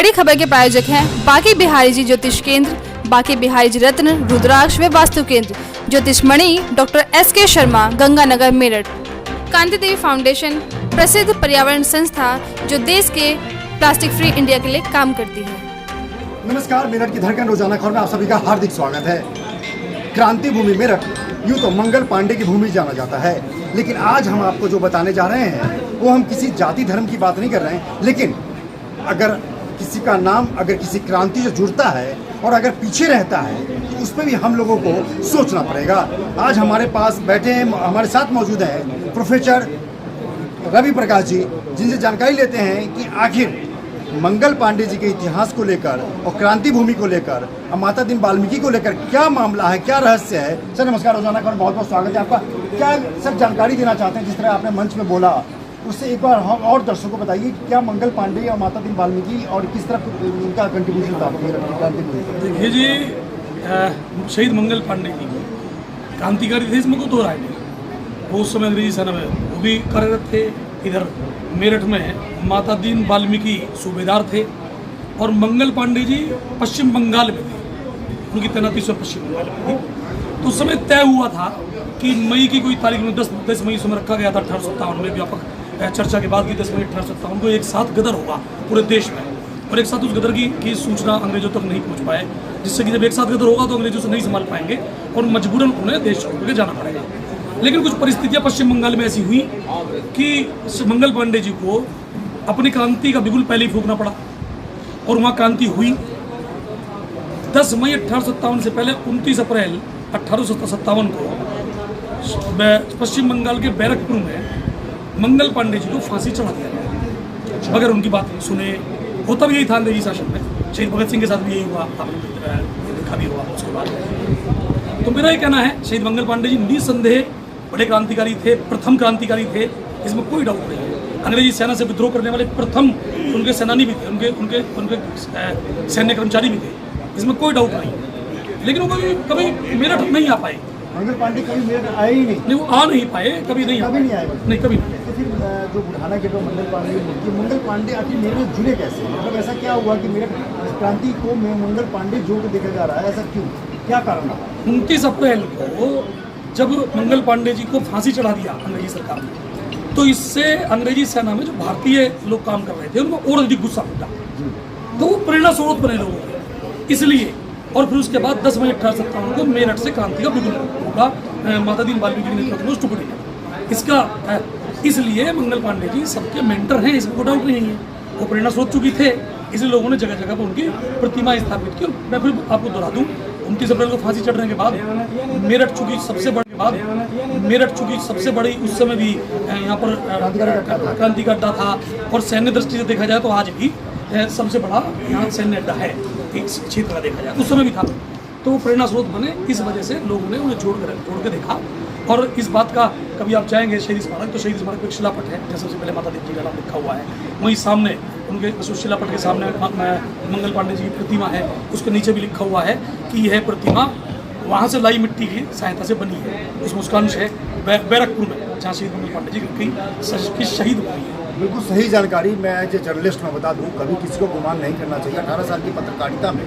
बड़ी खबर के प्रायोजक हैं बाकी बिहारी जी ज्योतिष केंद्र, बाकी बिहारी जी रत्न, रुद्राक्ष व वास्तु केंद्र, ज्योतिष मणि, डॉक्टर SK शर्मा, गंगानगर, मेरठ। कांति देवी फाउंडेशन, प्रसिद्ध पर्यावरण संस्था जो देश के प्लास्टिक फ्री इंडिया के लिए काम करती है। नमस्कार, मेरठ की धड़कन रोजाना खबर में आप सभी का हार्दिक स्वागत है। क्रांति भूमि मेरठ यूँ तो मंगल पांडे की भूमि जाना जाता है, लेकिन आज हम आपको जो बताने जा रहे हैं वो हम किसी जाति धर्म की बात नहीं कर रहे हैं, लेकिन अगर किसी का नाम अगर किसी क्रांति से जुड़ता है और अगर पीछे रहता है तो उस पर भी हम लोगों को सोचना पड़ेगा। आज हमारे पास बैठे हैं, हमारे साथ मौजूद हैं प्रोफेसर रवि प्रकाश जी, जिनसे जानकारी लेते हैं कि आखिर मंगल पांडे जी के इतिहास को लेकर और क्रांति भूमि को लेकर और माता दिन वाल्मीकि को लेकर क्या मामला है, क्या रहस्य है। सर नमस्कार, रोजाना का बहुत बहुत स्वागत है आपका। क्या सब जानकारी देना चाहते हैं, जिस तरह आपने मंच में बोला उससे एक बार हम और दर्शकों को बताइए, क्या मंगल पांडे और माता दिन वाल्मीकि और किस तरह उनका कंट्रीब्यूशन था क्रांति भूमि? देखिए जी, शहीद मंगल पांडे जी क्रांतिकारी थे, इसमें कोई दो राय नहीं। वो उस समय अंग्रेजी सेना में वो भी कार्यरत थे। इधर मेरठ में माता दीन वाल्मीकि सूबेदार थे और मंगल पांडे जी पश्चिम बंगाल में थे, उनकी तैनाती से पश्चिम बंगाल में थी। तो उस समय तय हुआ था कि मई की कोई तारीख में 10 मई समय रखा गया था 1857 में, व्यापक चर्चा के बाद की 10 मई 1857 को एक साथ गदर होगा पूरे देश में, और एक साथ उस गदर की सूचना अंग्रेजों तक नहीं पहुँच पाए, जिससे कि जब एक साथ गदर होगा तो अंग्रेजों से नहीं संभाल पाएंगे और मजबूरन उन्हें देश छोड़ के जाना पड़ेगा। लेकिन कुछ परिस्थितियां पश्चिम बंगाल में ऐसी हुई कि मंगल पांडे जी को अपनी क्रांति का बिगुल पहले ही फूंकना पड़ा और वहाँ क्रांति हुई। 10 मई 1857 से पहले 29 अप्रैल 1857 को पश्चिम बंगाल के बैरकपुर में मंगल पांडे जी को फांसी चढ़ा दिया गया। मगर उनकी बात सुने, होता भी यही था अंग्रेजी शासन में। शहीद भगत सिंह के साथ भी यही हुआ, आपने देखा भी हुआ उसके बाद। तो मेरा ये कहना है, शहीद मंगल पांडे जी निसंदेह बड़े क्रांतिकारी थे, प्रथम क्रांतिकारी थे, इसमें कोई डाउट नहीं है। अंग्रेजी सेना से विद्रोह करने वाले प्रथम उनके सेनानी भी थे, उनके सैन्य कर्मचारी भी थे, इसमें कोई डाउट नहीं। लेकिन वो कभी मेरठ नहीं आ पाए। मंगल पांडे कभी मेरठ आए ही नहीं। वो आ नहीं पाए, कभी नहीं आए। नहीं, कभी नहीं। तो फिर जो बुढ़ाना गेट में मंगल पांडे की मूर्ति, मंगल पांडे आखिर मेरठ जुड़े कैसे? मतलब ऐसा क्या हुआ कि मेरठ क्रांति को में मंगल पांडे जोड़ के देखा जा रहा है, ऐसा क्यों, क्या कारण रहा? 29 अप्रैल को जब मंगल पांडे जी को फांसी चढ़ा दिया अंग्रेजी सरकार ने, तो इससे अंग्रेजी सेना में जो भारतीय लोग काम कर रहे थे उनको और अधिक गुस्सा उठा, तो वो प्रेरणा स्रोत बने लोगों के, इसलिए। और फिर उसके बाद 10 मई 1857 को मेरठ से क्रांति का बिगुल होगा, माता दीन वाल्मीकि के नेतृत्व में उस टुकड़ी में। इसका इसलिए मंगल पांडे जी सबके मेंटर हैं, इसमें कोई डाउट नहीं है। वो प्रेरणा स्रोत चुकी थे, इसलिए लोगों ने जगह जगह पर उनकी प्रतिमा स्थापित की। मैं फिर आपको दोहरा दूँ, 29 अप्रैल को फांसी चढ़ने के बाद मेरठ चूंकि सबसे बड़ी उस समय भी यहाँ पर क्रांति का अड्डा था, और सैन्य दृष्टि से देखा जाए तो आज भी सबसे बड़ा यहाँ सैन्य अड्डा है इस क्षेत्र का, देखा जाए उस समय भी था। तो वो प्रेरणा स्रोत बने, इस वजह से लोगों ने उन्हें जोड़ के देखा। और इस बात का, कभी आप जाएंगे शहीद स्मारक, तो शहीद स्मारक पर एक शिलापट है, जैसे सबसे पहले माता देवी जी का नाम लिखा हुआ है। वहीं सामने उनके उस शिलापट के सामने मंगल पांडे जी की प्रतिमा है, उसके नीचे भी लिखा हुआ है कि यह प्रतिमा वहाँ से लाई मिट्टी की सहायता से बनी है। उसमें उसका अंश है बैरकपुर में, जहाँ शहीद मंगल पांडे जी की शहीद हुई है। बिल्कुल सही जानकारी। मैं एज ए जर्नलिस्ट में बता दूं, कभी किसी को गुमान नहीं करना चाहिए। 18 साल की पत्रकारिता में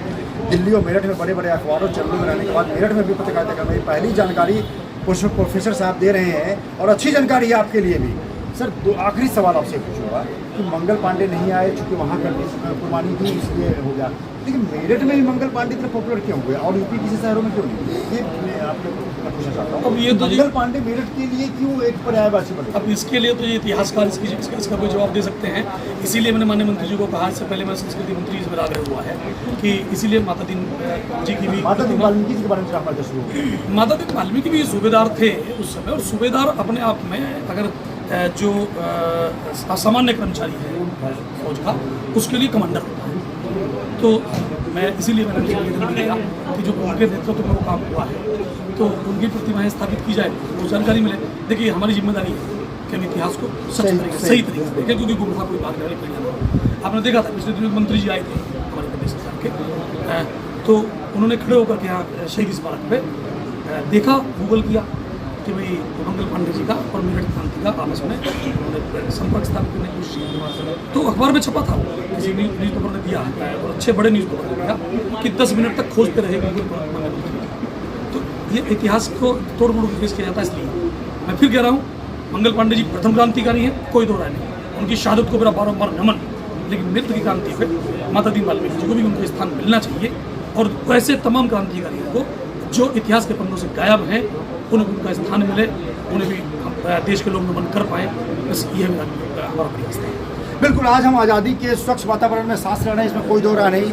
दिल्ली और मेरठ में बड़े बड़े अखबारों चैनलों में रहने के बाद मेरठ में भी पत्रकारिता करना, मेरी पहली जानकारी प्रोफेसर साहब दे रहे हैं, और अच्छी जानकारी है आपके लिए भी। सर, दो आखिरी सवाल आपसे पूछूंगा कि मंगल पांडे नहीं आए चूँकि वहाँ का कुर्बानी थी, इसलिए हो गया, लेकिन मेरठ में भी मंगल पांडे इतना पॉपुलर क्यों हुए और यूपी किसी शहरों में क्यों नहीं? ये मैं आपको पूछना चाहता हूँ। अब ये तो मंगल पांडे मेरठ के लिए क्यों एक पर्यायवाची बने? अब इसके लिए तो ये इतिहासकार इसका कोई जवाब दे सकते हैं। इसीलिए मैंने माननीय मंत्री जी को कहा, इससे पहले मैं संस्कृति मंत्री जी से मेरा आग्रह हुआ है कि इसीलिए माता दीन जी की भी, माता दीन वाल्मीकि के बारे में जानना शुरू। माता दीन वाल्मीकि भी सूबेदार थे उस समय, और सूबेदार अपने आप में अगर जो असामान्य कर्मचारी है फौज का, उसके लिए कमांडर होता है। तो मैं इसीलिए मैंने निवेदन किया कि जो उनके नेतृत्व में वो काम हुआ है तो उनकी प्रतिमाएं स्थापित की जाए, वो जानकारी मिले। देखिए, हमारी जिम्मेदारी है कि हम इतिहास को सही तरीके से देखें, क्योंकि गुमराह कोई भागने वाली पीढ़ियाँ ना। आपने देखा था पिछले दिनों मंत्री जी आए थे हमारे प्रदेश सरकार के, तो उन्होंने खड़े होकर के यहाँ शहीद स्मारक पे देखा, गूगल किया कि भाई मंगल पांडे जी का और मेरठ क्रांति का आपस में उन्होंने संपर्क स्थापित करने की कोशिश की। तो अखबार में छपा था, किसी न्यूज़ पेपर ने दिया और अच्छे बड़े न्यूज़ पेपर ने दिया कि 10 मिनट तक खोजते रहे मंगल। तो ये इतिहास को तोड़ मोड़ पेश किया जाता है। इसलिए मैं फिर कह रहा हूँ, मंगल पांडे जी प्रथम क्रांतिकारी हैं, कोई दो राय नहीं। उनकी शहादत को मेरा बारम्बार नमन, लेकिन मेरठ की क्रांति पे माता दीन बाल्मीकि जी को भी उनको स्थान मिलना चाहिए। और वैसे तमाम क्रांतिकारियों को जो इतिहास के पन्नों से गायब हैं, उन्हें उनका स्थान मिले, उन्हें भी हम देश के लोग नमन कर पाएँ। बस ये हमारा प्रयास था। बिल्कुल, आज हम आज़ादी के स्वच्छ वातावरण में सांस ले रहे हैं, इसमें कोई दो राय नहीं।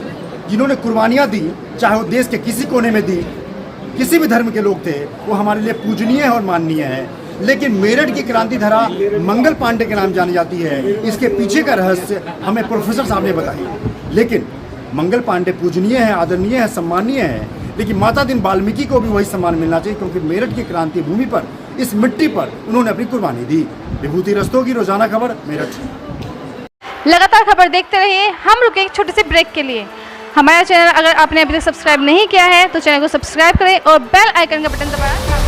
जिन्होंने कुर्बानियाँ दी, चाहे वो देश के किसी कोने में दी, किसी भी धर्म के लोग थे, वो हमारे लिए पूजनीय है और माननीय है। लेकिन मेरठ की क्रांति धारा मंगल पांडे के नाम जानी जाती है। इसके पीछे का रहस्य हमें प्रोफेसर साहब ने बताई। लेकिन मंगल पांडे पूजनीय है, आदरणीय है, सम्मानीय है, लेकिन माता दीन बाल्मीकि को भी वही सम्मान मिलना चाहिए, क्योंकि मेरठ की क्रांति भूमि पर, इस मिट्टी पर उन्होंने अपनी कुर्बानी दी। विभूति रस्तोगी, रोजाना खबर, मेरठ। लगातार खबर देखते रहिए। हम रुके एक छोटे से ब्रेक के लिए। हमारा चैनल अगर आपने अभी तक सब्सक्राइब नहीं किया है तो चैनल को सब्सक्राइब करें और बेल आइकन का बटन दबाना।